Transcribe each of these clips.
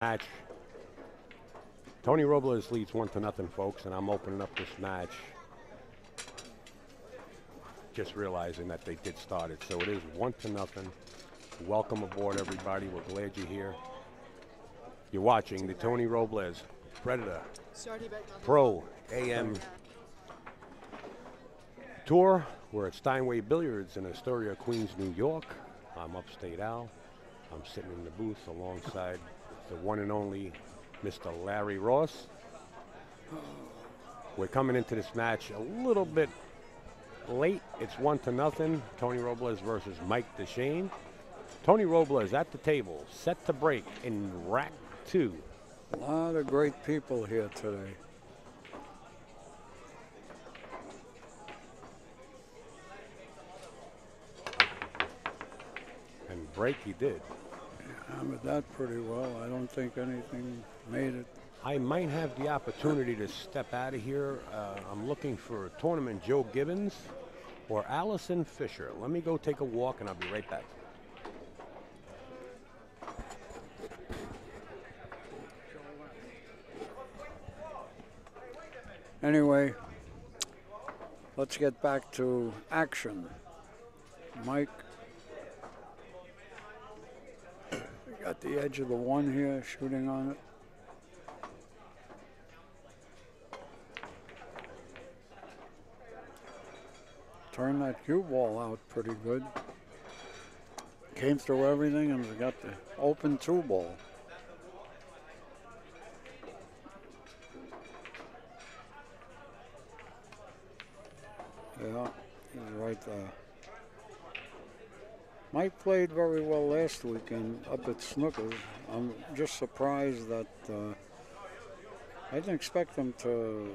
match. Tony Robles leads 1-0, folks, and I'm opening up this match. Just realizing that they did start it, so it is 1-0. Welcome aboard, everybody. We're glad you're here. You're watching the Tony Robles Predator Pro AM Tour. We're at Steinway Billiards in Astoria, Queens, New York. I'm Upstate Al. I'm sitting in the booth alongside the one and only Mr. Larry Ross. We're coming into this match a little bit late. It's 1-0. Tony Robles versus Mike Dechaine. Tony Robles at the table, set to break in rack 2. A lot of great people here today. And break he did. Yeah, hammered that pretty well. I don't think anything made it. I might have the opportunity to step out of here. I'm looking for Tournament Joe Gibbons or Allison Fisher. Let me go take a walk and I'll be right back. Anyway, let's get back to action. Mike got the edge of the 1 here, shooting on it. Turned that cue ball out pretty good. Came through everything and got the open 2 ball. Yeah, he's right there. Mike played very well last weekend up at Snookers. I'm just surprised that I didn't expect him to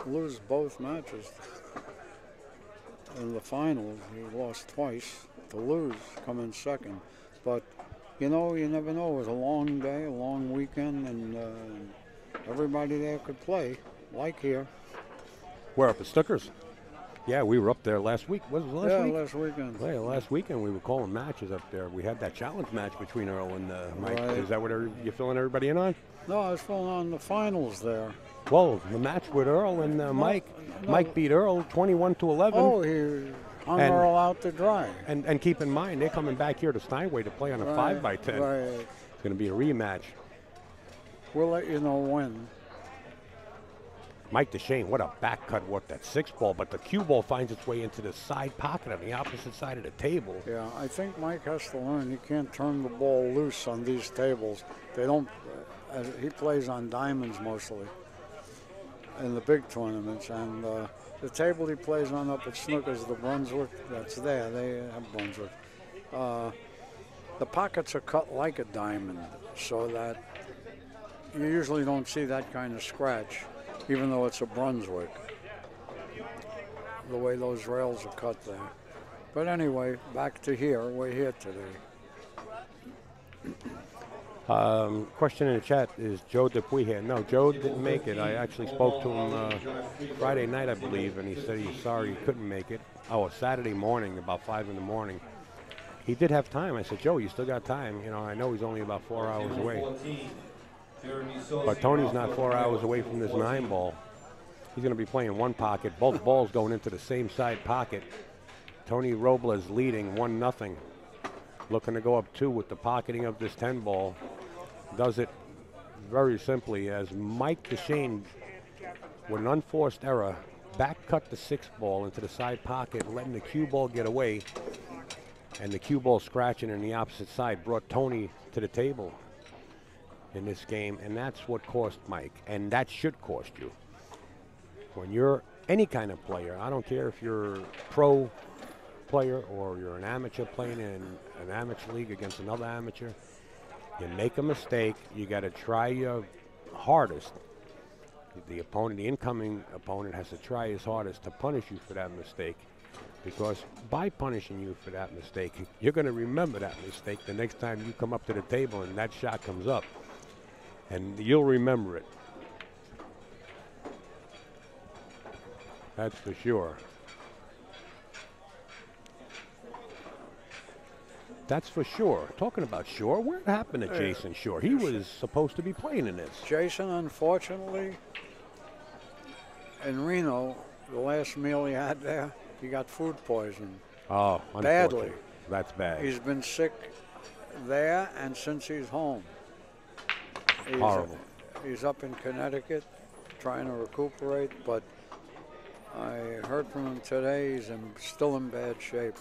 lose both matches. In the finals, he lost twice. To lose, come in second. But, you know, you never know. It was a long day, a long weekend, and everybody there could play, like here. We're up at Snookers. Yeah, we were up there last week. Was it last week? Yeah, last weekend. Yeah, last weekend we were calling matches up there. We had that challenge match between Earl and Mike. Right. Is that what you're filling everybody in on? No, I was filling on the finals there. Well, the match with Earl and Mike. No. Mike beat Earl 21-11. Oh, he hung Earl out to dry. And keep in mind, they're coming back here to Steinway to play on a 5x10. Right. It's going to be a rematch. We'll let you know when. Mike Dechaine, what a back cut, what that 6 ball, but the cue ball finds its way into the side pocket on the opposite side of the table. Yeah, I think Mike has to learn he can't turn the ball loose on these tables. They don't, he plays on diamonds mostly in the big tournaments, and the table he plays on up at Snookers, the Brunswick, that's there, they have Brunswick. The pockets are cut like a diamond, so that you usually don't see that kind of scratch, even though it's a Brunswick, the way those rails are cut there. But anyway, back to here. We're here today. Question in the chat, is Joe Dupuy here? No, Joe didn't make it. I actually spoke to him Friday night, I believe, and he said he's sorry he couldn't make it. Oh, Saturday morning, about 5 in the morning. He did have time. I said, Joe, you still got time. You know, I know he's only about 4 hours away. But Tony's not 4 hours away from this 9 ball. He's going to be playing 1 pocket. Both balls going into the same side pocket. Tony Robles leading 1-0. Looking to go up 2 with the pocketing of this 10 ball. Does it very simply as Mike Dechaine, with an unforced error, back cut the 6 ball into the side pocket, letting the cue ball get away. And the cue ball scratching in the opposite side brought Tony to the table in this game, and that's what cost Mike, and that should cost you. When you're any kind of player, I don't care if you're a pro player or you're an amateur playing in an amateur league against another amateur, you make a mistake, you got to try your hardest. The opponent, the incoming opponent, has to try his hardest to punish you for that mistake, because by punishing you for that mistake, you're going to remember that mistake the next time you come up to the table and that shot comes up. And you'll remember it. That's for sure. that's for sure. Talking about Shore, what happened to Jason Shore? He was supposed to be playing in this. Jason, unfortunately, in Reno, the last meal he had there, he got food poisoning. Oh, badly. That's bad. He's been sick there and since he's home. Horrible. He's up in Connecticut trying to recuperate, but I heard from him today he's still in bad shape.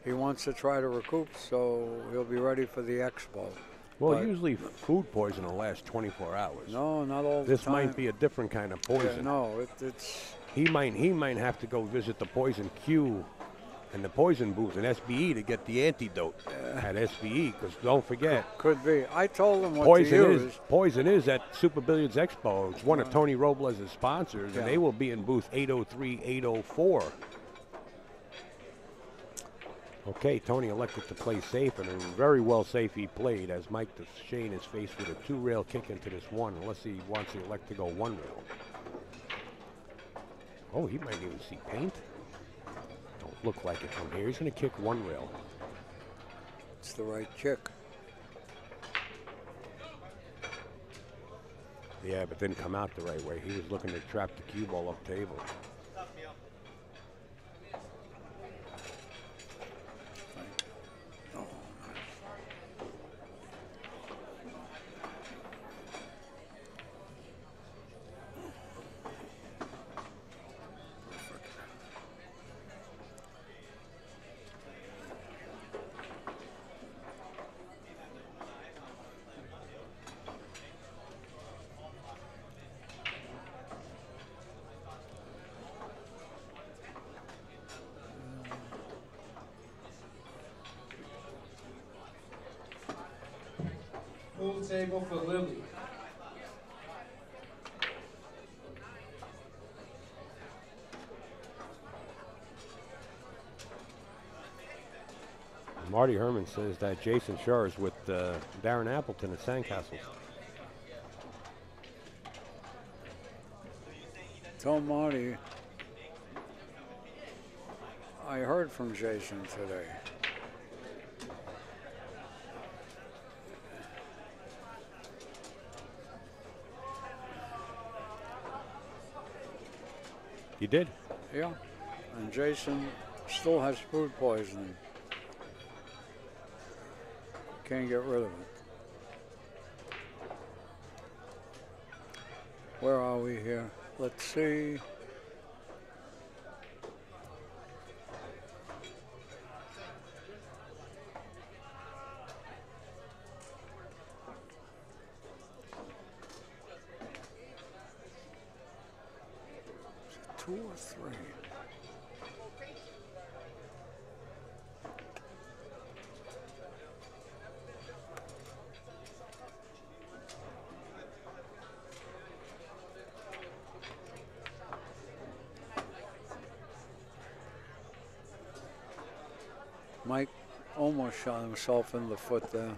He wants to try to recoup, so he'll be ready for the expo. Well, but usually food poisoning lasts 24 hours. No, not all the this time. Might be a different kind of poison. Yeah, no, it's... He might have to go visit the poison Q and the poison booth in SBE to get the antidote at SBE, because don't forget. Could be. I told him what to use. Poison is at Super Billiards Expo. It's one of Tony Robles' sponsors, and they will be in booth 803, 804. Okay, Tony elected to play safe, and a very well safe he played, as Mike Dechaine is faced with a two-rail kick into this one, unless he wants to elect to go one rail. Oh, he might even see paint. Don't look like it from here. He's going to kick one rail. It's the right kick. Yeah, but didn't come out the right way. He was looking to trap the cue ball up table. Full table for Lily. Marty Herman says that Jason Shore is with Darren Appleton at Sandcastles. Tell Marty I heard from Jason today. You did? Yeah. And Jason still has food poisoning. Can't get rid of it. Where are we here? Let's see. Two or three. Mike almost shot himself in the foot there.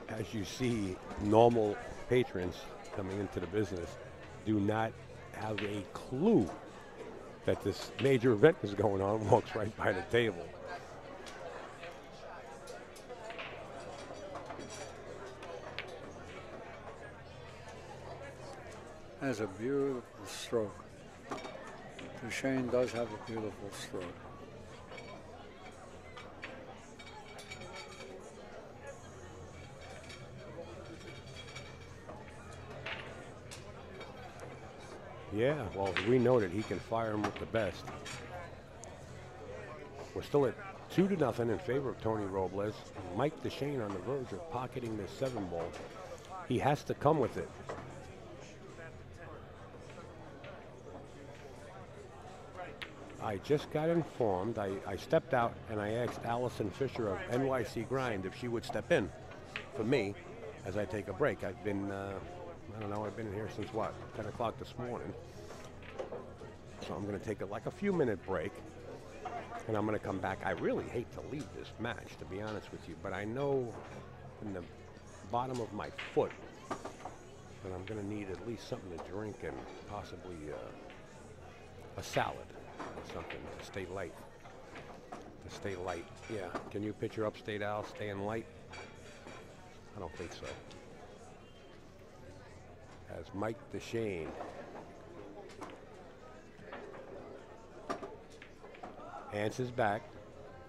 As you see, normal patrons coming into the business do not have a clue that this major event is going on, walks right by the table. Has a beautiful stroke. Dechaine does have a beautiful stroke. Yeah, well, we know that he can fire him with the best. We're still at 2-0 in favor of Tony Robles. Mike Dechaine on the verge of pocketing this 7-ball. He has to come with it. I just got informed. I stepped out and I asked Allison Fisher of NYC Grind if she would step in for me as I take a break. I've been, I don't know, I've been in here since what, 10 o'clock this morning. So I'm going to take a few minute break and I'm going to come back. I really hate to leave this match, to be honest with you, but I know in the bottom of my foot that I'm going to need at least something to drink and possibly a salad or something to stay light, to stay light. Yeah. Can you picture upstate Al staying light? I don't think so. As Mike Dechaine. Answers back.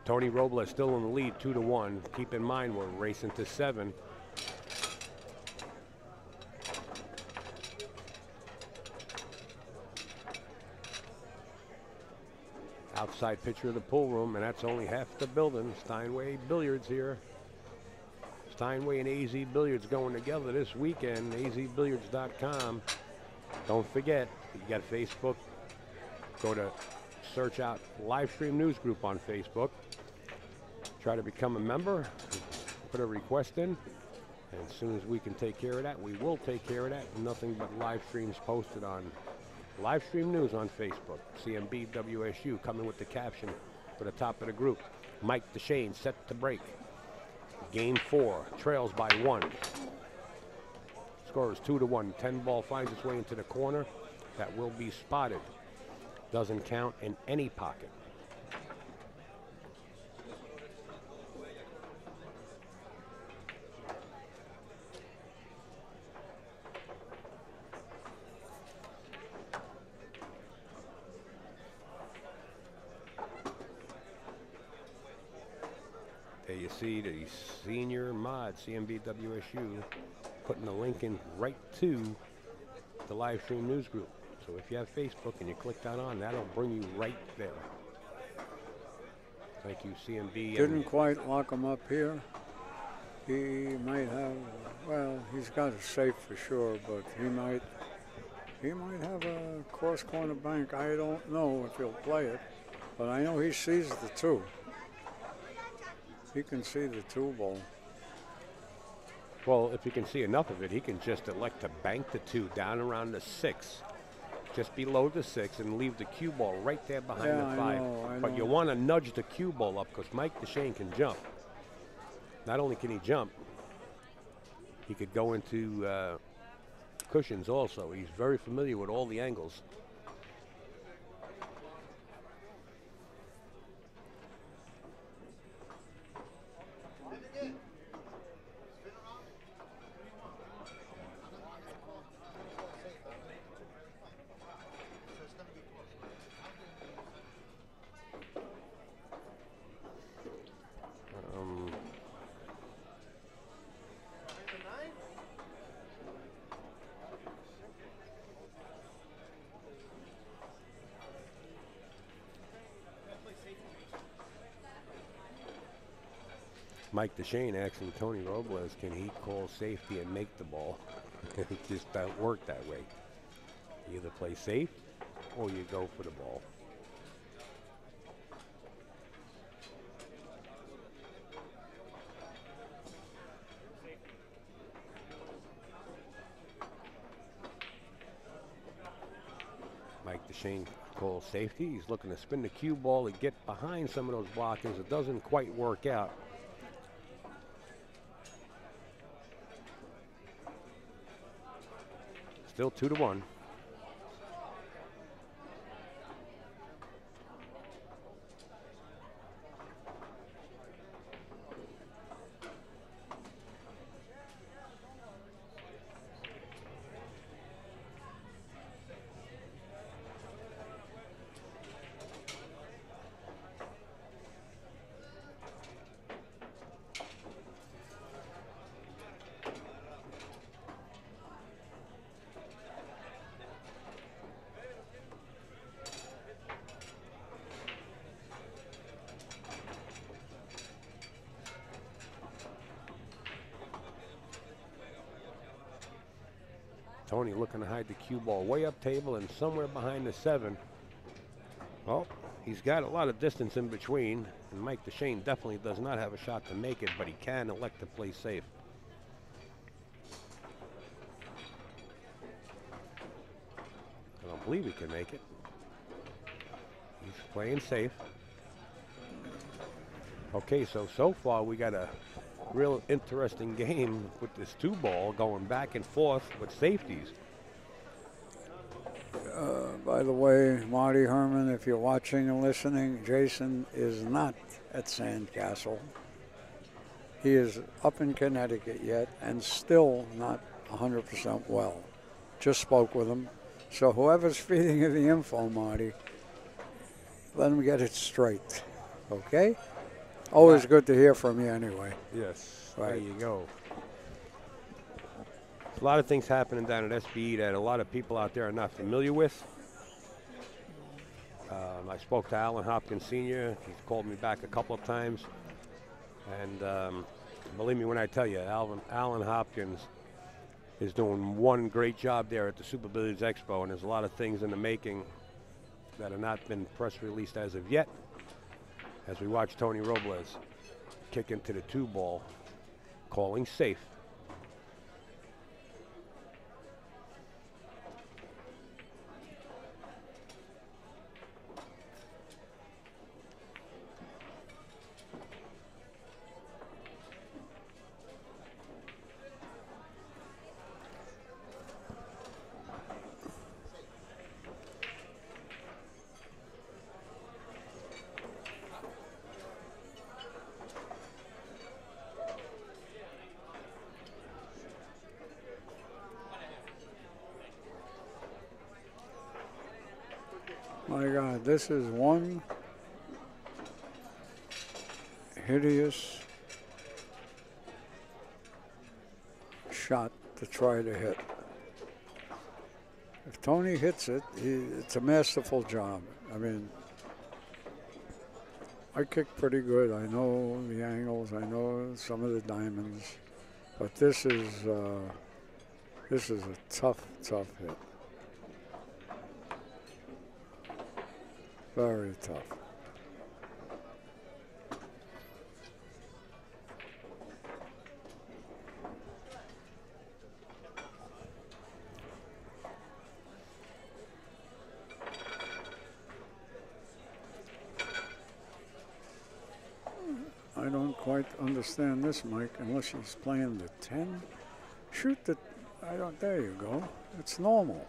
Tony Robles still in the lead, 2-1. Keep in mind we're racing to 7. Outside picture of the pool room, and that's only half the building. Steinway Billiards here. Steinway and AZ Billiards going together this weekend. AZBilliards.com. Don't forget, you got Facebook. Go to search out live stream news group on Facebook. Try to become a member. Put a request in. And as soon as we can take care of that, we will take care of that. Nothing but live streams posted on live stream news on Facebook. CMB WSU coming with the caption for the top of the group. Mike Dechaine set to break. Game 4, trails by 1. Score is 2-1. 10 ball finds its way into the corner. That will be spotted. Doesn't count in any pocket. There you see the senior mod, CMB WSU, putting the link in right to the live stream news group. So if you have Facebook and you click that on, that'll bring you right there. Thank you, CMB. Didn't quite lock him up here. He might have, well, he's got a safe for sure, but he might have a cross corner bank. I don't know if he'll play it, but I know he sees the 2. He can see the 2 ball. Well, if he can see enough of it, he can just elect to bank the 2 down around the 6, just below the 6, and leave the cue ball right there behind the 5. I know. But you want to nudge the cue ball up because Mike Dechaine can jump. Not only can he jump, he could go into cushions also. He's very familiar with all the angles. Mike Dechaine asking Tony Robles, can he call safety and make the ball? It just don't work that way. You either play safe or you go for the ball. Mike Dechaine calls safety. He's looking to spin the cue ball to get behind some of those blockers. It doesn't quite work out. Still 2-1. Tony looking to hide the cue ball way up table and somewhere behind the 7. Well, he's got a lot of distance in between, and Mike Dechaine definitely does not have a shot to make it, but he can elect to play safe. I don't believe he can make it. He's playing safe. Okay, so far we got a real interesting game with this 2 ball going back and forth with safeties. By the way, Marty Herman, if you're watching and listening, Jason is not at Sandcastle. He is up in Connecticut yet and still not 100% well. Just spoke with him. So whoever's feeding you the info, Marty, let him get it straight. Okay? Always good to hear from you anyway. Yes, Right. there you go. A lot of things happening down at SBE that a lot of people out there are not familiar with. I spoke to Alan Hopkins Sr. He's called me back a couple of times. And believe me when I tell you, Alan Hopkins is doing one great job there at the Super Billiards Expo, and there's a lot of things in the making that have not been press released as of yet. As we watch Tony Robles kick into the 2-ball, calling safe. My God, this is one hideous shot to try to hit. If Tony hits it, it's a masterful job. I mean, I kick pretty good. I know the angles. I know some of the diamonds, but this is a tough hit. Very tough. I don't quite understand this, Mike, unless he's playing the 10. Shoot the, I don't, there you go. It's normal.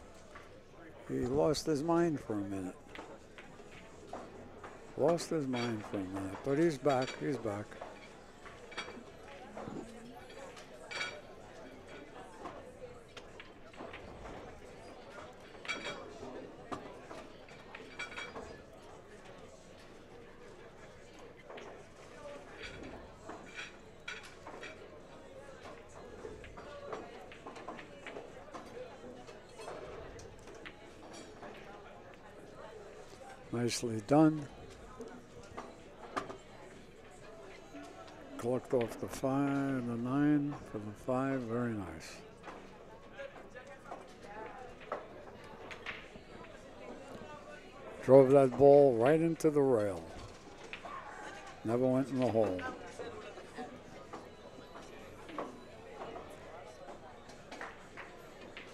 He lost his mind for a minute. Lost his mind for a minute, but he's back, he's back. Nicely done. Collect off the 5 and the 9 for the 5. Very nice. Drove that ball right into the rail. Never went in the hole.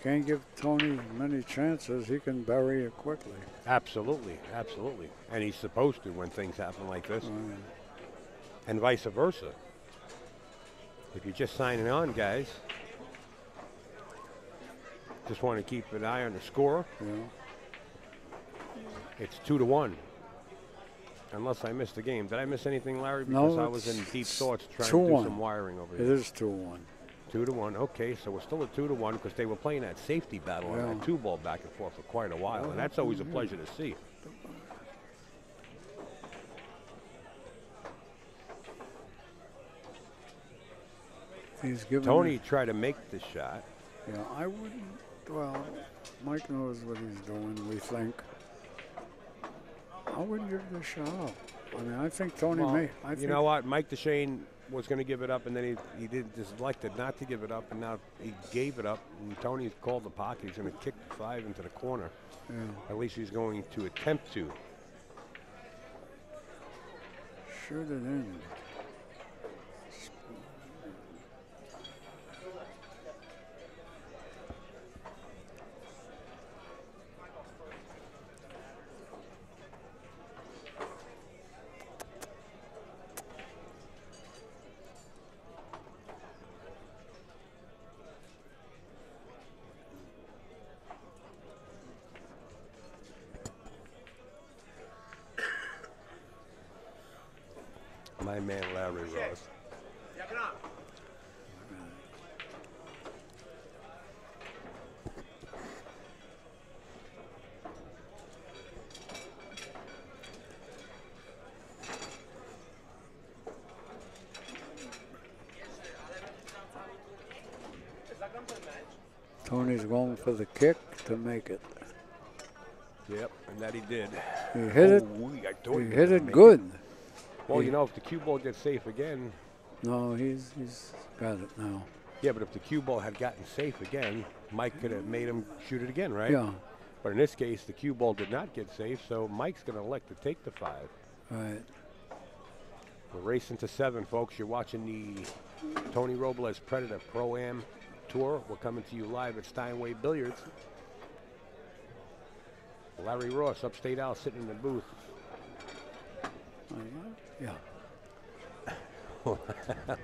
Can't give Tony many chances. He can bury it quickly. Absolutely, absolutely. And he's supposed to when things happen like this. And vice versa. If you're just signing on, guys, just want to keep an eye on the score. Yeah. It's 2-1. Unless I missed the game. Did I miss anything, Larry? Because No, I was in deep thoughts trying to 2-1. do some wiring over It here. is 2-1. 2-1. Okay, so we're still at 2-1 because they were playing that safety battle on that 2-ball back and forth for quite a while, and that's always a pleasure to see. He's giving Tony tried to make the shot. Yeah, I wouldn't. Well, Mike knows what he's doing, we think. I wouldn't give it a shot up. I mean, I think Tony may. You know what? Mike Dechaine was going to give it up, and then he did elected not to give it up, and now he gave it up. And Tony's called the pocket. He's going to kick 5 into the corner. Yeah. At least he's going to attempt to. Shoot it in. man Larry Ross. Tony's going for the kick to make it. Yep, and that he did. He hit it. I thought He was hit gonna it make good. Well, you know, if the cue ball gets safe again. No, he's got it now. Yeah, but if the cue ball had gotten safe again, Mike could have made him shoot it again, right? Yeah. But in this case, the cue ball did not get safe, so Mike's going to elect to take the 5. Right. We're racing to 7, folks. You're watching the Tony Robles Predator Pro-Am Tour. We're coming to you live at Steinway Billiards. Larry Ross, Upstate Al, sitting in the booth. Yeah.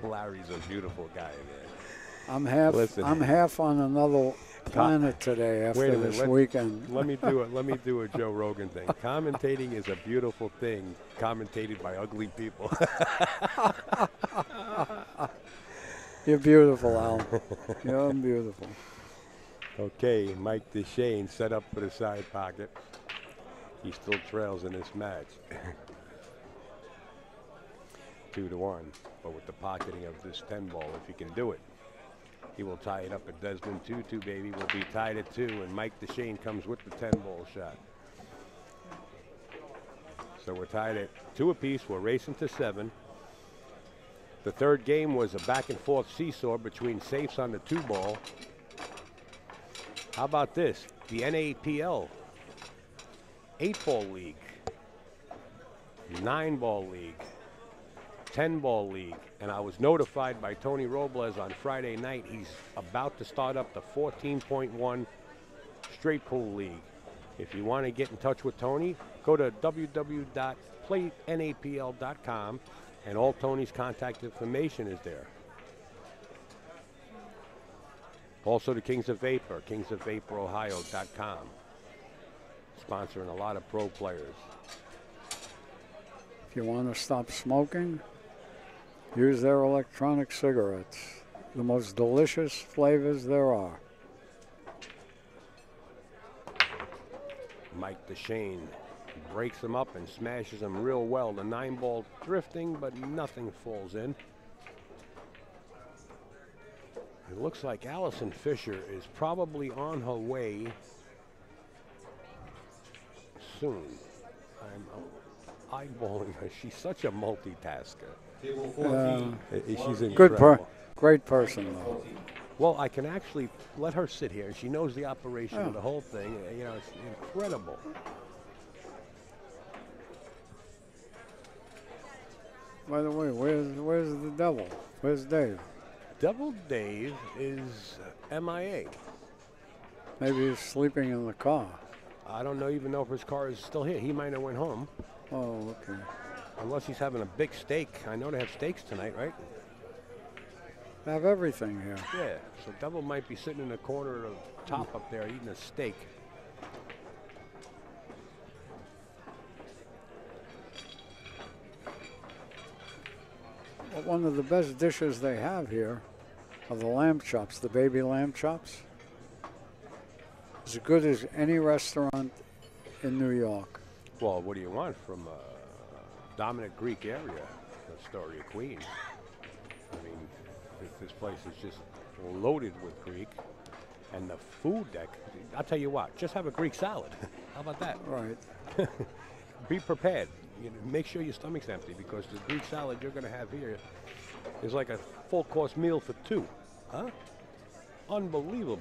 Larry's a beautiful guy, man. I'm half. Listen. I'm half on another planet today after this weekend. Let me do a Joe Rogan thing. Commentating is a beautiful thing, commentated by ugly people. You're beautiful, Al. You're beautiful. Okay, Mike Dechaine set up for the side pocket. He still trails in this match. 2-1, but with the pocketing of this 10 ball, if he can do it, he will tie it up at Desmond 2-2, baby. We'll be tied at 2, and Mike Dechaine comes with the 10 ball shot. So we're tied at 2 apiece. We're racing to 7. The third game was a back and forth seesaw between safes on the 2 ball. How about this? The NAPL 8-ball league, 9-ball league, 10-ball league, and I was notified by Tony Robles on Friday night he's about to start up the 14.1 straight pool league. If you want to get in touch with Tony, go to www.playnapl.com, and all Tony's contact information is there. Also the Kings of Vapor, kingsofvaperohio.com, sponsoring a lot of pro players. If you want to stop smoking, use their electronic cigarettes. The most delicious flavors there are. Mike Dechaine breaks them up and smashes them real well. The 9-ball drifting, but nothing falls in. It looks like Allison Fisher is probably on her way soon. I'm eyeballing her. She's such a multitasker. She's incredible. Great person, though. Well, I can actually let her sit here. She knows the operation of the whole thing. You know, it's incredible. By the way, where's the devil? Where's Dave? Devil Dave is MIA. Maybe he's sleeping in the car. I don't even know if his car is still here. He might have went home. Oh, okay. Unless he's having a big steak. I know they have steaks tonight, right? They have everything here. Yeah, so Devil might be sitting in the corner of the top up there eating a steak. Well, one of the best dishes they have here are the lamb chops, the baby lamb chops. As good as any restaurant in New York. Well, what do you want from dominant Greek area, Astoria Queens? I mean, this place is just loaded with Greek. And the food deck, I'll tell you what, just have a Greek salad. How about that? Right. Be prepared. You know, make sure your stomach's empty, because the Greek salad you're going to have here is like a full course meal for 2. Huh? Unbelievable.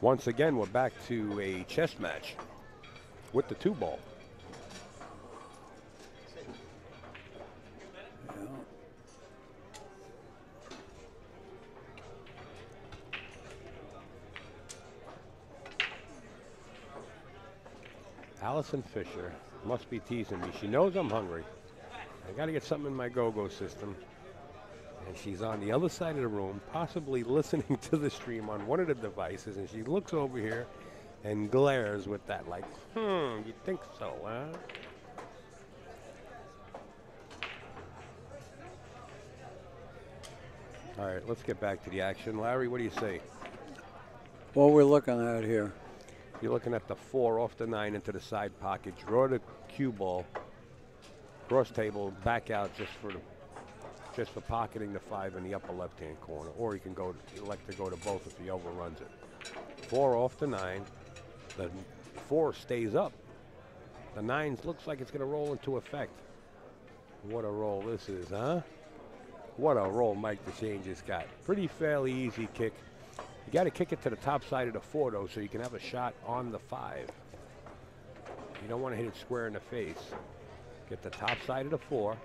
Once again, we're back to a chess match with the 2-ball. Yeah. Allison Fisher must be teasing me. She knows I'm hungry. I got to get something in my go-go system. And she's on the other side of the room, possibly listening to the stream on one of the devices, and she looks over here and glares with that like, you think so, huh? All right, let's get back to the action. Larry, what do you say? What we're looking at here. You're looking at the 4 off the 9 into the side pocket, draw the cue ball, cross table, back out just for pocketing the 5 in the upper left-hand corner, or you can elect to go to both if he overruns it. 4 off the 9, the 4 stays up. The 9 looks like it's going to roll into effect. What a roll this is, huh? What a roll Mike Dechaine just got. Pretty fairly easy kick. You got to kick it to the top side of the 4 though, so you can have a shot on the 5. You don't want to hit it square in the face. Get the top side of the 4.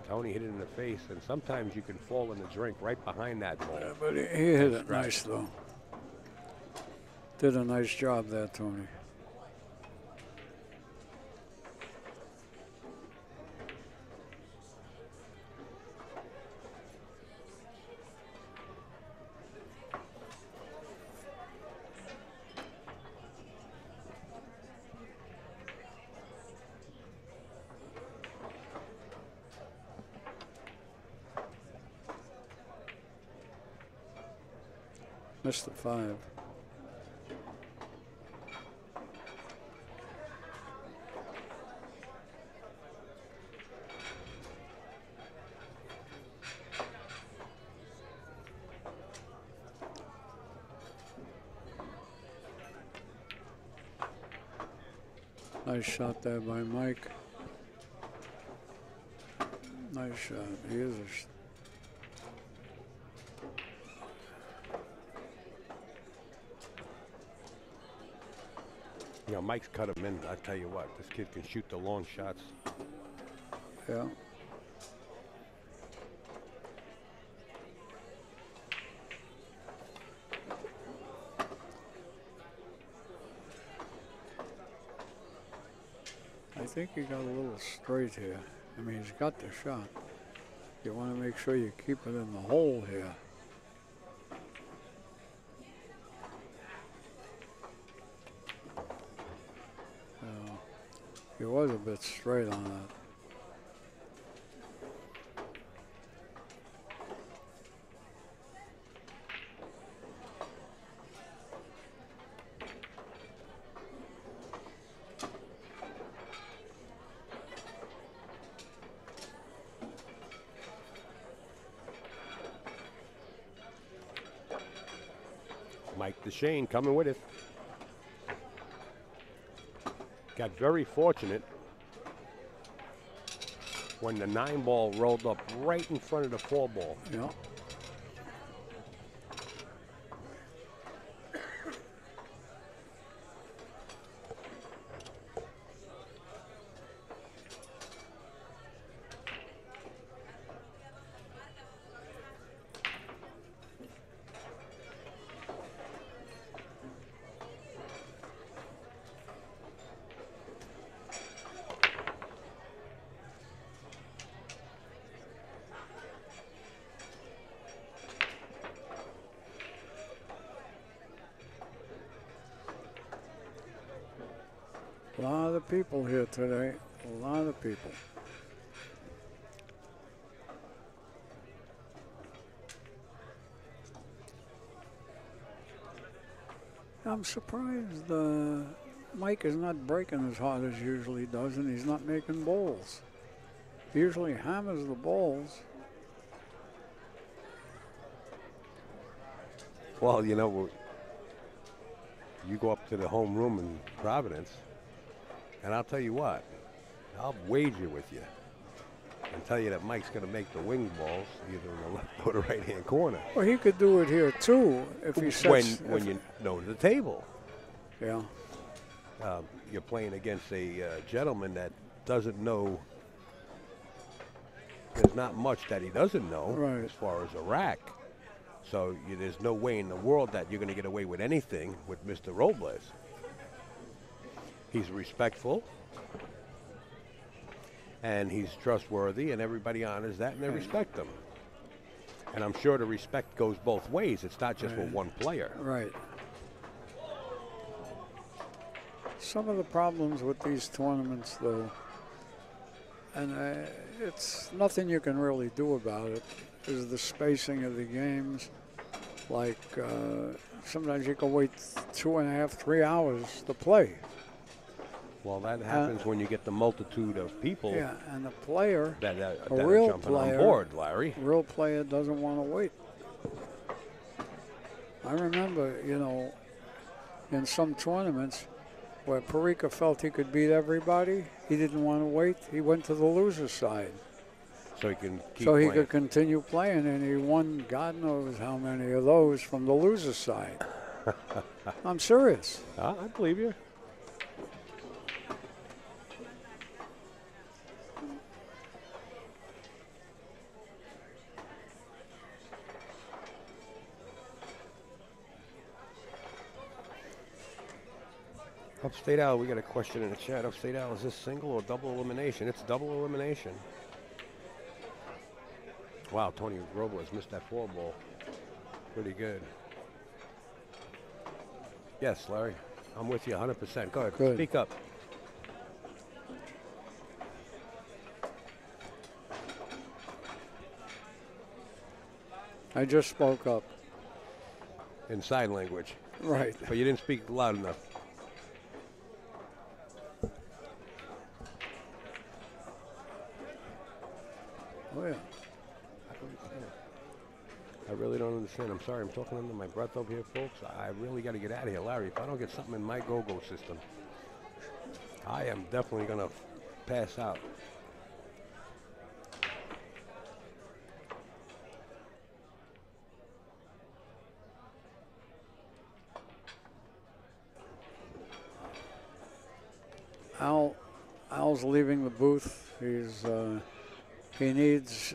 Tony hit it in the face, and sometimes you can fall in the drink right behind that ball. Yeah, but he hit it nice, though. Did a nice job there, Tony. Missed the 5. Nice shot there by Mike. Nice shot. He is a You know, Mike's cut him in. I tell you what, this kid can shoot the long shots. yeah. I think he got a little straight here. I mean, he's got the shot. You want to make sure you keep it in the hole here. He was a bit straight on that. Mike Dechaine coming with it. Got very fortunate when the 9 ball rolled up right in front of the 4 ball. Yeah. A lot of people here today, a lot of people. I'm surprised Mike is not breaking as hard as he usually does, and he's not making balls. He usually hammers the balls. Well, you know, you go up to the home room in Providence, and I'll tell you what, I'll wager with you. and tell you that Mike's going to make the wing balls either in the left or the right-hand corner. Well, he could do it here too if he sets. When you know the table. Yeah. You're playing against a gentleman that doesn't know. There's not much that he doesn't know Right. as far as a rack. So there's no way in the world that you're going to get away with anything with Mr. Robles. He's respectful, and he's trustworthy, and everybody honors that, and they respect him. And I'm sure the respect goes both ways. It's not just with one player. Right. Some of the problems with these tournaments, though, and it's nothing you can really do about it, is the spacing of the games. Like sometimes you can wait 2.5, 3 hours to play. Well, that happens when you get the multitude of people. Yeah, and the player, that a are real jumping player, on board, Larry. real player doesn't want to wait. I remember, you know, in some tournaments where Perica felt he could beat everybody, he didn't want to wait. He went to the loser's side. So he can keep So he playing. could continue playing, and he won God knows how many of those from the loser's side. I'm serious. I believe you. Upstate Al, we got a question in the chat. Upstate Al, is this single or double elimination? It's double elimination. Wow, Tony Robles missed that 4-ball. Pretty good. Yes, Larry, I'm with you 100%. Go ahead, Good. speak up. I just spoke up. In sign language, Right. but you didn't speak loud enough. Oh, yeah. I really don't understand. I'm sorry. I'm talking under my breath over here, folks. I really got to get out of here. Larry, if I don't get something in my go-go system, I am definitely going to pass out. Al's leaving the booth. He needs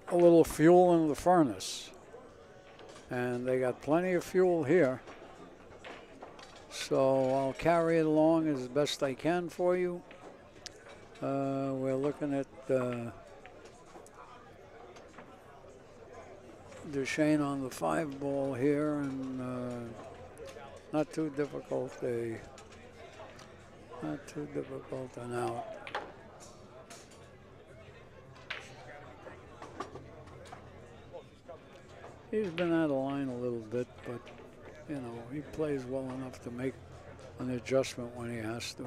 a little fuel in the furnace, and they got plenty of fuel here. So I'll carry it along as best I can for you. We're looking at Dechaine on the 5-ball here, and not too difficult. Not too difficult an out. He's been out of line a little bit, but, you know, he plays well enough to make an adjustment when he has to.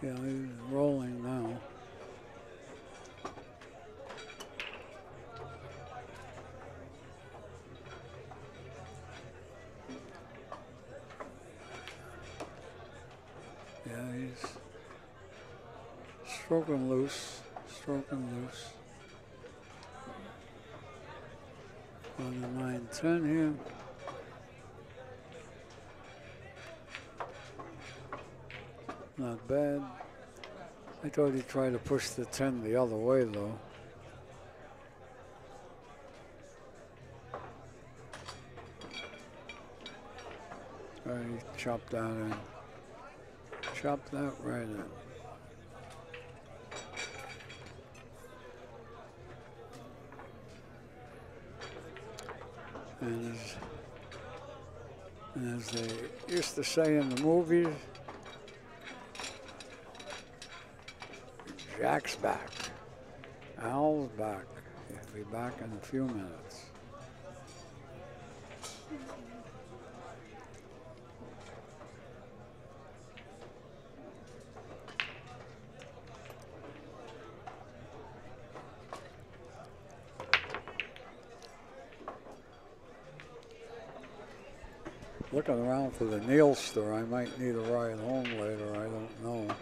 Yeah, he's rolling now. Yeah, he's stroking loose, On the 9-10 here. Not bad. I thought he'd try to push the 10 the other way, though. He chopped that in. Chopped that right in. And as they used to say in the movies, Jack's back. Al's back. He'll be back in a few minutes. Looking around for the Neilster. I might need a ride home later. I don't know.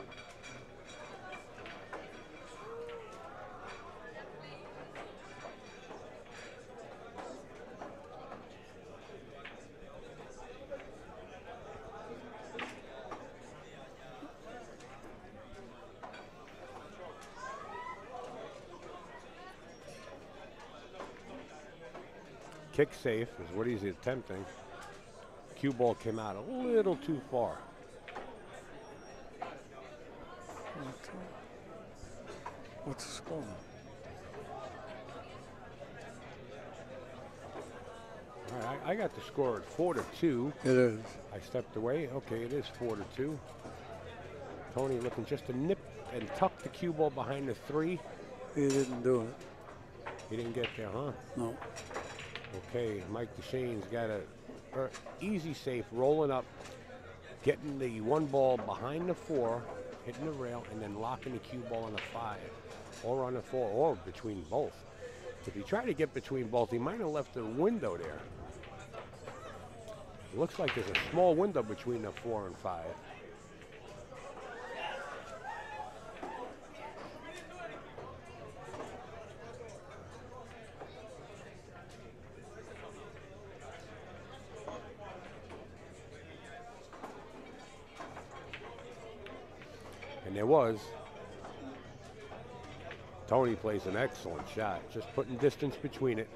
Kick safe is what he's attempting. Cue ball came out a little too far. What's the score? All right, I got the score at 4-2. It is. I stepped away. Okay, it is 4-2. Tony looking just to nip and tuck the cue ball behind the 3. He didn't do it. He didn't get there, huh? No. Okay, Mike Dechaine's got a easy safe, rolling up, getting the 1 ball behind the 4, hitting the rail, and then locking the cue ball on the 5, or on the 4, or between both. If he tried to get between both, he might have left a window there. It looks like there's a small window between the 4 and 5. And there was. Tony plays an excellent shot, just putting distance between it.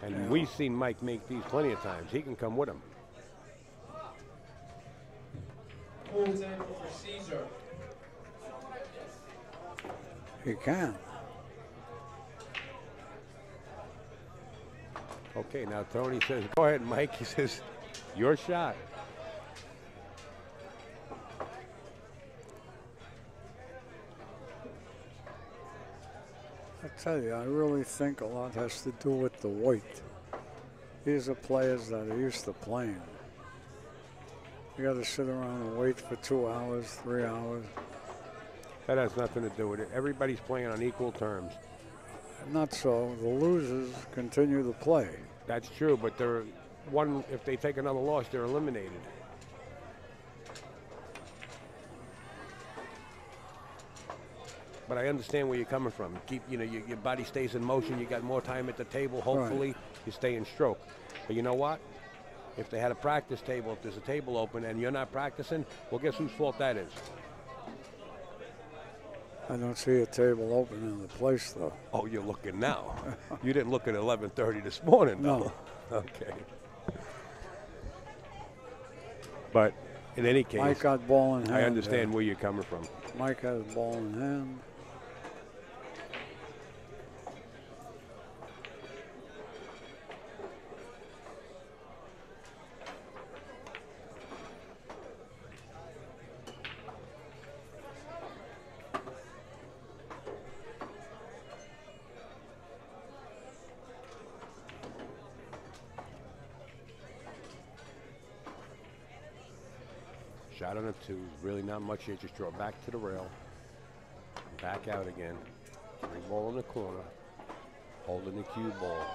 And we've seen Mike make these plenty of times. He can come with him. Full table for Caesar. He can. Okay, now Tony says, go ahead, Mike. He says, your shot. I tell you, I really think a lot has to do with the weight. These are players that are used to playing. You got to sit around and wait for 2 hours, 3 hours. That has nothing to do with it. Everybody's playing on equal terms. Not so. The losers continue to play. That's true, but they're if they take another loss, they're eliminated. But I understand where you're coming from. Your body stays in motion. You got more time at the table. Hopefully, you stay in stroke. But you know what? If they had a practice table, if there's a table open and you're not practicing, well, guess whose fault that is? I don't see a table open in the place, though. Oh, you're looking now. You didn't look at 11:30 this morning, though. No. Okay. But in any case, Mike got ball in hand. I understand where you're coming from. Mike has ball in hand. Shot on a 2, really not much here. Just draw back to the rail, back out again. 3 ball in the corner, holding the cue ball.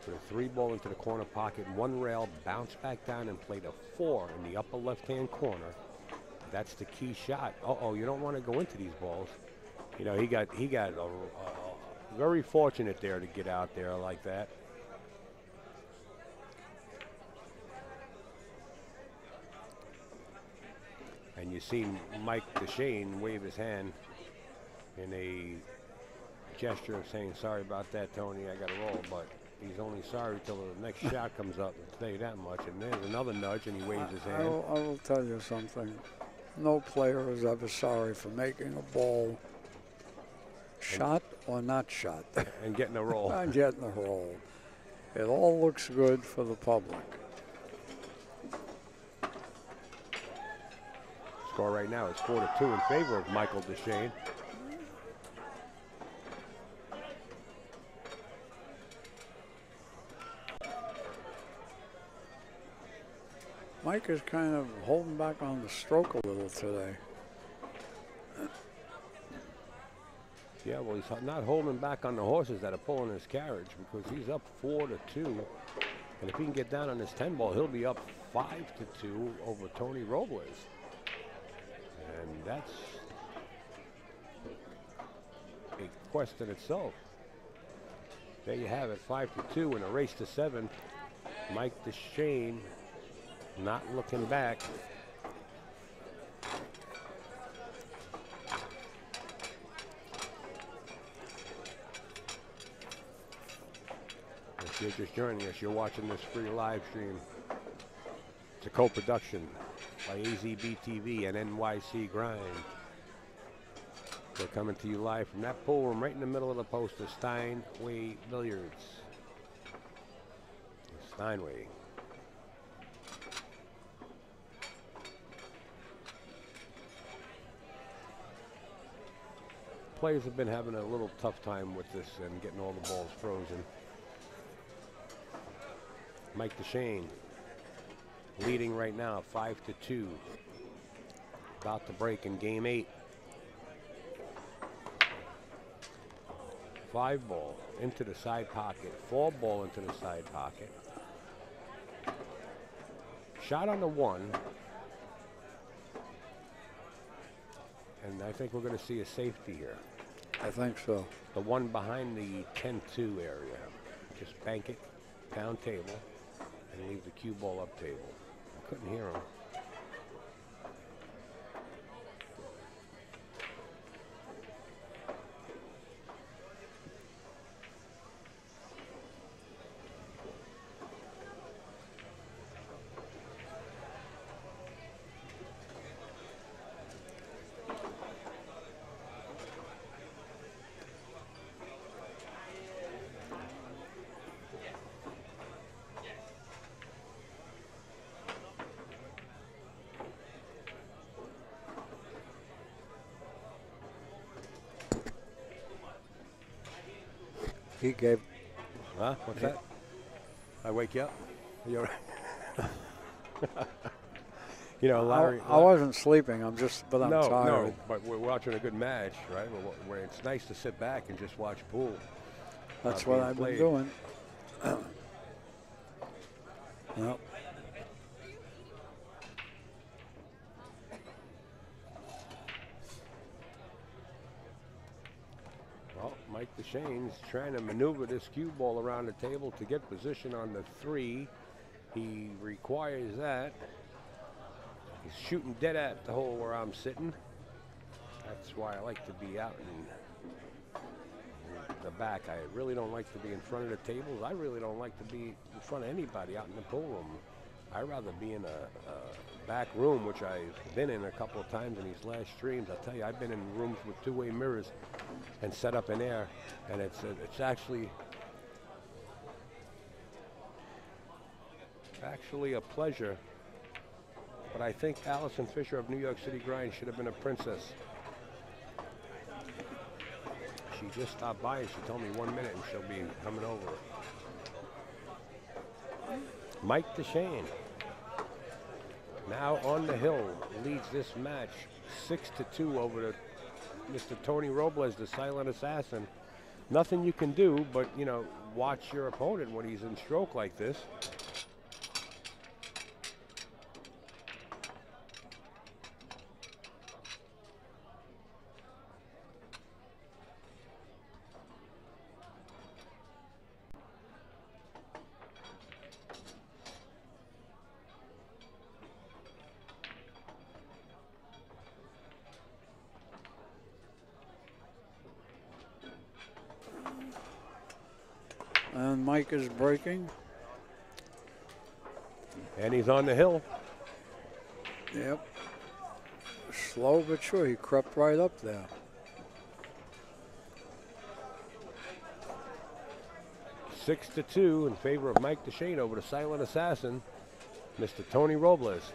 Put a 3 ball into the corner pocket, 1 rail, bounce back down and played a 4 in the upper left-hand corner. That's the key shot. You don't want to go into these balls. You know, he got very fortunate there to get out there like that. And you see Mike Dechaine wave his hand in a gesture of saying, sorry about that, Tony, I got to roll. But he's only sorry till the next shot comes up, I'll tell you that much. And there's another nudge, and he waves his hand. I will tell you something. No player is ever sorry for making a ball shot or not shot. And getting a roll. And getting a roll. It all looks good for the public. Score right now is 4-2 in favor of Michael Dechaine. Mike is kind of holding back on the stroke a little today. Yeah, well, he's not holding back on the horses that are pulling his carriage because he's up 4-2. And if he can get down on his 10 ball, he'll be up 5-2 over Tony Robles. And that's a quest in itself. There you have it, 5-2 in a race to 7. Mike Dechaine not looking back. If you're just joining us, you're watching this free live stream. It's a co-production by AZBtv and NYC Grind. We're coming to you live from that pool room right in the middle of the post of Steinway Billiards. Steinway. Players have been having a little tough time with this and getting all the balls frozen. Mike Dechaine leading right now, 5-2. About to break in game 8. 5 ball into the side pocket, 4 ball into the side pocket. Shot on the 1. And I think we're going to see a safety here. I think so. The one behind the 10-2 area. Just bank it, down table, and leave the cue ball up table. I couldn't hear him. He gave. Huh? What's that? I wake you up? You all right? You know, Larry. I wasn't sleeping. I'm tired. No, but we're watching a good match, right? Where it's nice to sit back and just watch pool. That's what I've been doing. Yep. Well, Mike Dechaine's trying to maneuver this cue ball around the table to get position on the 3. He requires that. He's shooting dead at the hole where I'm sitting. That's why I like to be out in the back. I really don't like to be in front of the tables. I really don't like to be in front of anybody out in the pool room. I'd rather be in a back room, which I've been in a couple of times in these last streams. I tell you, I've been in rooms with 2-way mirrors and set up in air, and it's actually a pleasure. But I think Allison Fisher of New York City Grind should have been a princess. She just stopped by and she told me 1 minute and she'll be coming over. Mike Dechaine, now on the hill, leads this match 6-2 over Mr. Tony Robles, the silent assassin. Nothing you can do but, you know, watch your opponent when he's in stroke like this. And Mike is breaking. And he's on the hill. Yep. Slow but sure, he crept right up there. 6-2 in favor of Mike Dechaine over the silent assassin, Mr. Tony Robles.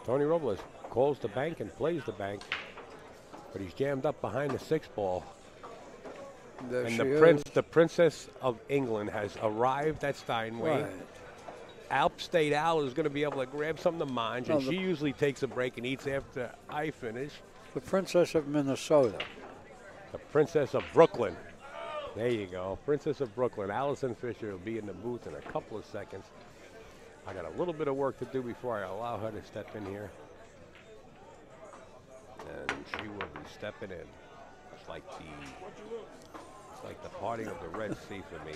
Tony Robles calls the bank and plays the bank, but he's jammed up behind the 6-ball. There And she the Princess of England has arrived at Steinway. Right. Upstate Al is going to be able to grab something to munch, and No, she usually takes a break and eats after I finish. The Princess of Minnesota. The Princess of Brooklyn. There you go. Princess of Brooklyn. Allison Fisher will be in the booth in a couple of seconds. I got a little bit of work to do before I allow her to step in here. And she will be stepping in. It's like the parting of the Red Sea for me.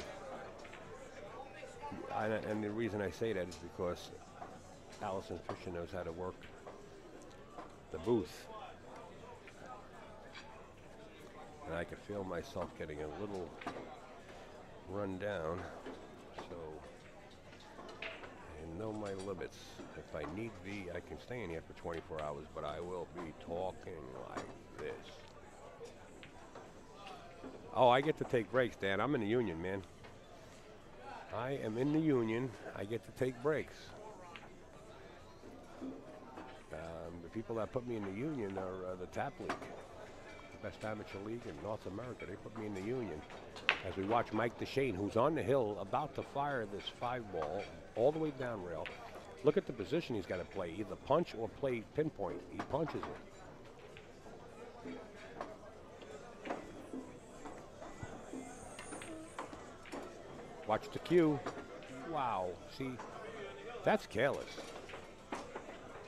And the reason I say that is because Allison Fisher knows how to work the booth. And I could feel myself getting a little run down. So I know my limits. If I need be, I can stay in here for 24 hours, but I will be talking like this. Oh, I get to take breaks, Dan. I'm in the union, man. I am in the union. I get to take breaks. The people that put me in the union are the TAP League, the best amateur league in North America. They put me in the union. As we watch Mike Dechaine, who's on the hill, about to fire this 5-ball all the way down rail. Look at the position he's got to play, either punch or play pinpoint. He punches it. Watch the cue. Wow, see, that's careless.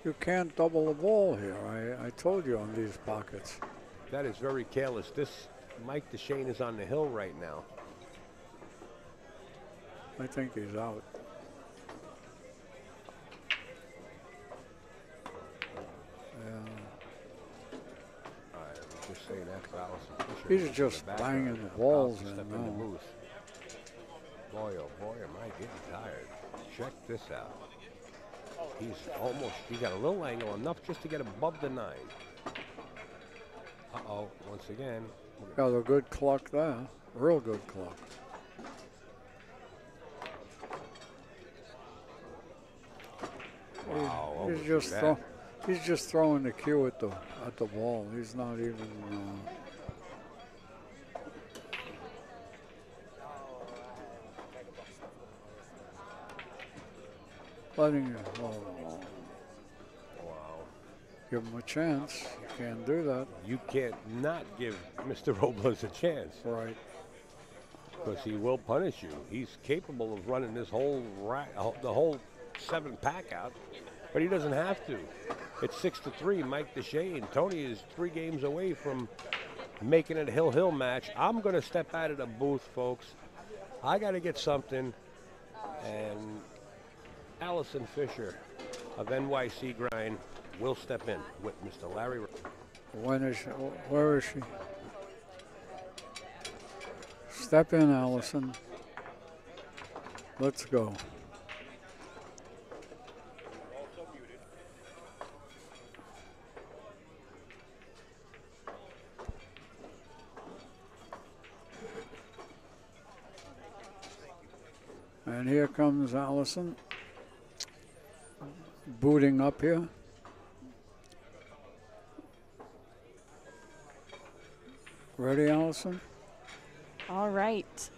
You can't double the ball here. I told you on these pockets. That is very careless. This Mike Dechaine is on the hill right now. I think he's out. I was just saying that for Allison Fisher. He's just banging the balls in in the now. booth. Boy, oh boy, am I getting tired. Check this out. He's got a little angle, enough just to get above the 9. Uh-oh, once again. Got a good clock there. Real good clock. Wow, He's just throwing the cue at the ball. He's not even letting it. Oh, wow. give him a chance. You can't do that. You can't not give Mr. Robles a chance. Right. Because he will punish you. He's capable of running this whole the whole 7-pack out, but he doesn't have to. It's 6-3, Mike Dechaine. Tony is 3 games away from making it a hill match. I'm going to step out of the booth, folks. I got to get something, and Allison Fisher of NYC Grind will step in with Mr. Larry. Where is she? Step in, Allison. Let's go. And here comes Allison, booting up here. Ready, Allison? All right.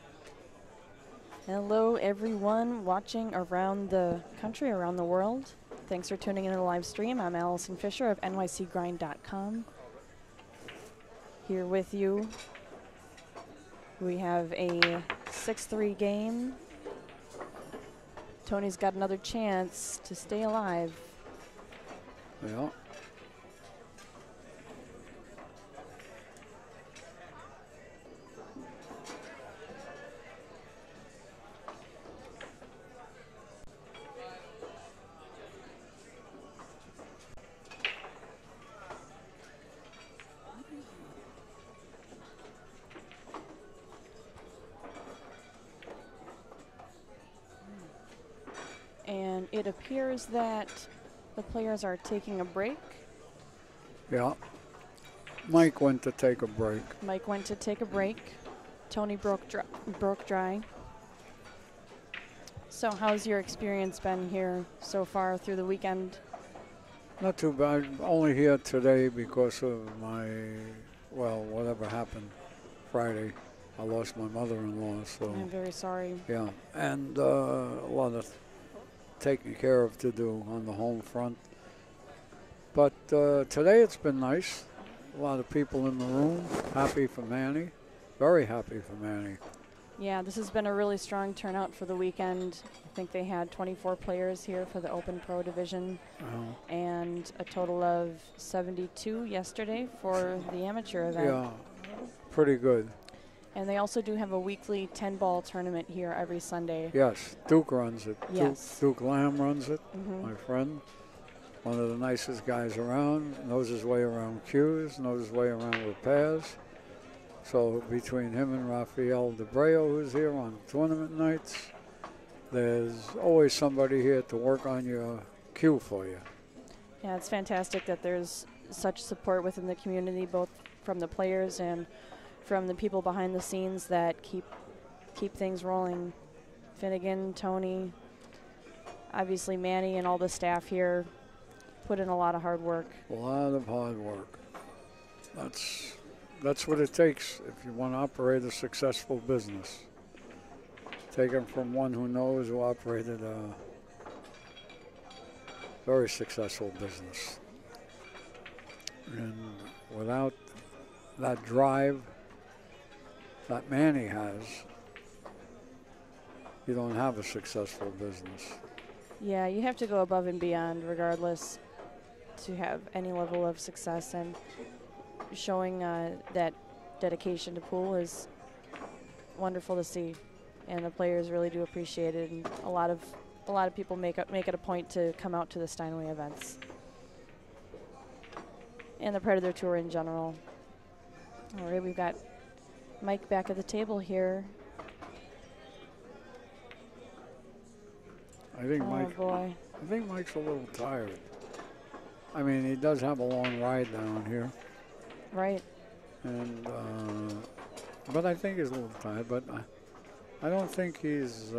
Hello, everyone watching around the country, around the world. Thanks for tuning in to the live stream. I'm Allison Fisher of nycgrind.com. Here with you. We have a 6-3 game. Tony's got another chance to stay alive. Yeah. And it appears that the players are taking a break. Yeah. Mike went to take a break. Mike went to take a break. Tony broke dry. So how's your experience been here so far through the weekend? Not too bad. I'm only here today because of whatever happened Friday. I lost my mother-in-law, so. I'm very sorry. Yeah, and a lot of taking care of to do on the home front. But today it's been nice. A lot of people in the room. Happy for Manny. Very happy for Manny. Yeah, this has been a really strong turnout for the weekend. I think they had 24 players here for the Open Pro Division and a total of 72 yesterday for the amateur event. Yeah, pretty good. And they also do have a weekly 10-ball tournament here every Sunday. Yes, Duke runs it. Yes. Duke Lamb runs it, my friend. One of the nicest guys around, knows his way around cues, knows his way around repairs. So between him and Rafael DeBreo, who's here on tournament nights, there's always somebody here to work on your cue for you. Yeah, it's fantastic that there's such support within the community, both from the players and from the people behind the scenes that keep things rolling. Finnegan, Tony, obviously Manny and all the staff here put in a lot of hard work. A lot of hard work. That's what it takes if you want to operate a successful business. Taken from one who knows, who operated a very successful business. And without that drive that Manny has, you don't have a successful business. Yeah, you have to go above and beyond regardless to have any level of success, and showing that dedication to pool is wonderful to see, and the players really do appreciate it, and a lot of people make it a point to come out to the Steinway events and the Predator Tour in general. All right, we've got Mike back at the table here. I think Mike's a little tired. I mean, he does have a long ride down here. Right. And but I think he's a little tired. But I don't think he's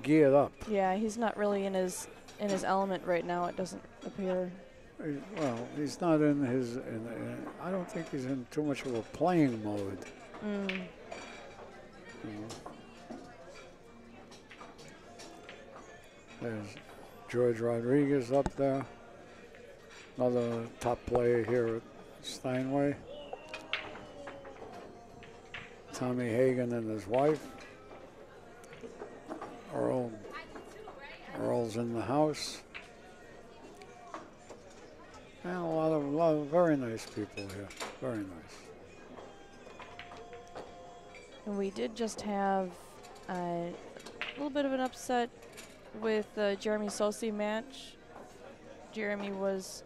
geared up. Yeah, he's not really in his element right now. It doesn't appear. Well, he's not in his. I don't think he's in too much of a playing mode. You know. There's George Rodriguez up there, another top player here at Steinway. Tommy Hagan and his wife. Earl's in the house. And a lot of very nice people here. Very nice. And we did just have a little bit of an upset with the Jeremy Sosi match. Jeremy was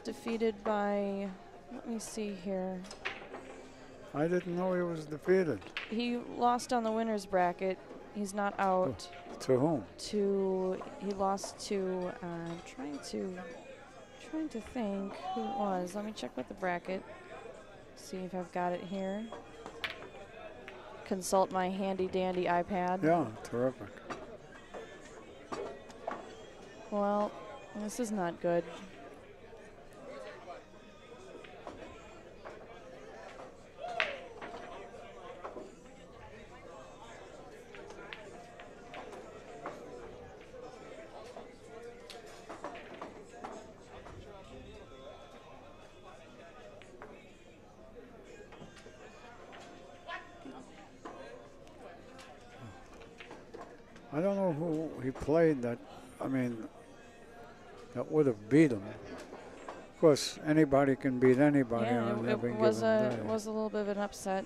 defeated by, let me see here. I didn't know he was defeated. He lost on the winner's bracket. He's not out. To whom? He lost to, trying to think who it was. Let me check with the bracket. See if I've got it here. Consult my handy dandy iPad. Yeah, terrific. Well, this is not good. I don't know who he played that, that would have beat him. Of course, anybody can beat anybody on it every was given day. It was a little bit of an upset,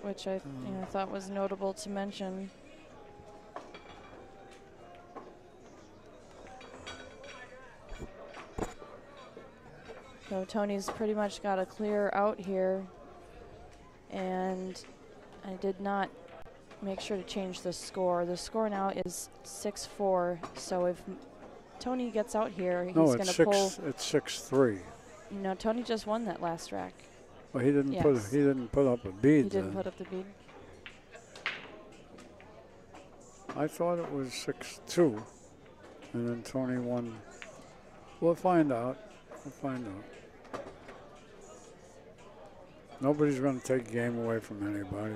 which I thought was notable to mention. So Tony's pretty much got a clear out here, and I did not make sure to change the score. The score now is 6-4. So if Tony gets out here, he's going to pull. It's 6-3. No, Tony just won that last rack. Well, he didn't put up a bead. He didn't put up the bead. I thought it was 6-2, and then Tony won. We'll find out. We'll find out. Nobody's going to take a game away from anybody.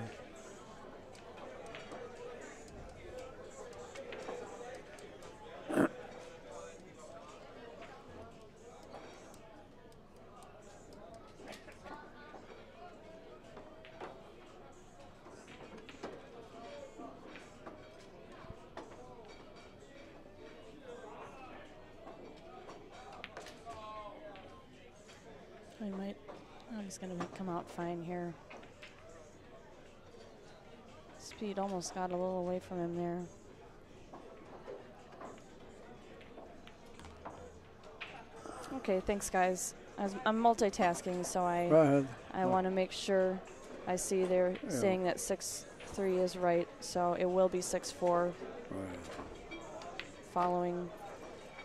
He's going to come out fine here. Speed almost got a little away from him there. Okay, thanks, guys. I'm multitasking, so I want to make sure I see they're saying that 6-3 is right, so it will be 6-4 following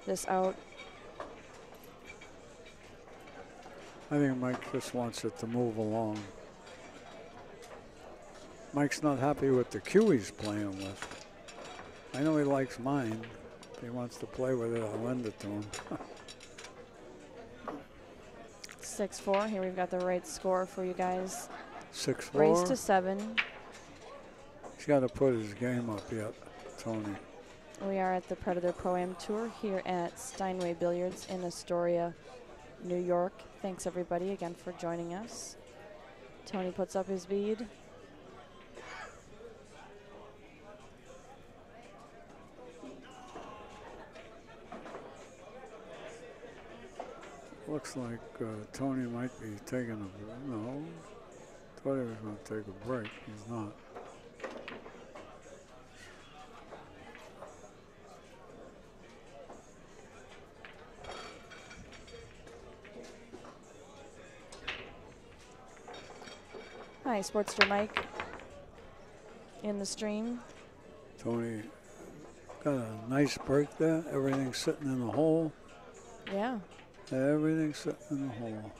this out. I think Mike just wants it to move along. Mike's not happy with the cue he's playing with. I know he likes mine. If he wants to play with it, I'll lend it to him. 6-4. Here we've got the right score for you guys. 6-4. Race to 7. He's got to put his game up yet, Tony. We are at the Predator Pro-Am Tour here at Steinway Billiards in Astoria, New York. Thanks everybody again for joining us. Tony puts up his bead. Looks like Tony might be taking a, no, thought he was going to take a break. He's not. Hi, Sportster Mike in the stream. Tony got a nice break there. Everything's sitting in the hole. Yeah. Everything's sitting in the hole.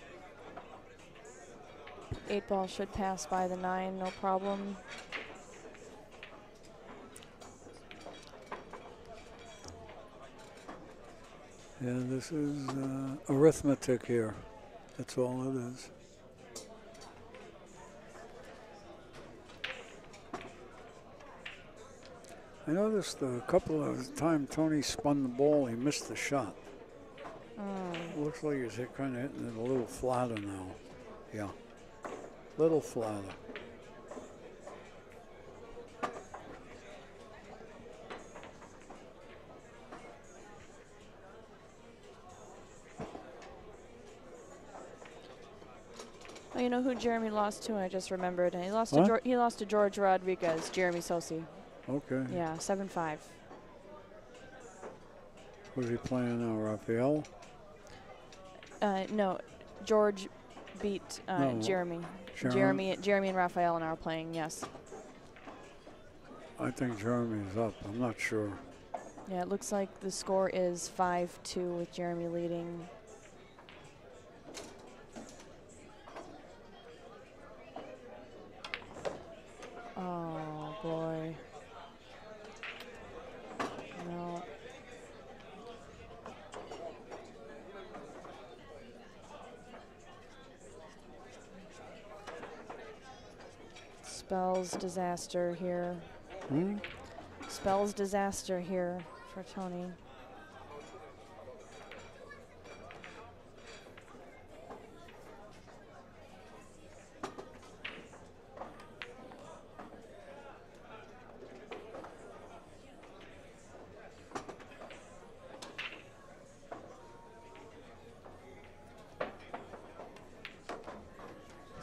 8 ball should pass by the 9, no problem. Yeah, this is arithmetic here. That's all it is. I noticed a couple of times Tony spun the ball, he missed the shot. Looks like he's kind of hitting it a little flatter now. Yeah, little flatter. Oh, you know who Jeremy lost to? I just remembered. He lost to George Rodriguez, Jeremy Sosi. Okay. Yeah, 7-5. Who's he playing now, Raphael? No, George beat Jeremy. Jeremy and Raphael are playing, yes. I think Jeremy's up. I'm not sure. Yeah, it looks like the score is 5-2 with Jeremy leading. Oh, boy. No. Spells disaster here. Spells disaster here for Tony.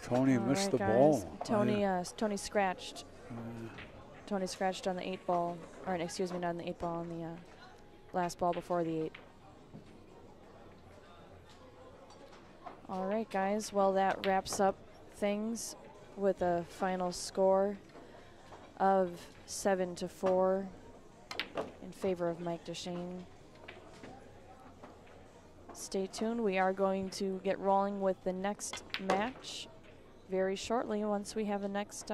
Tony missed the ball. Tony scratched. Tony scratched on the 8 ball, or excuse me, not on the 8 ball, on the last ball before the 8. All right, guys. Well, that wraps up things with a final score of 7-4 in favor of Mike Dechaine. Stay tuned. We are going to get rolling with the next match very shortly once we have the next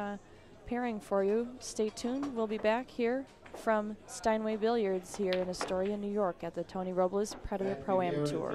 pairing for you. Stay tuned. We'll be back here from Steinway Billiards here in Astoria, New York at the Tony Robles Predator Pro-Am Tour.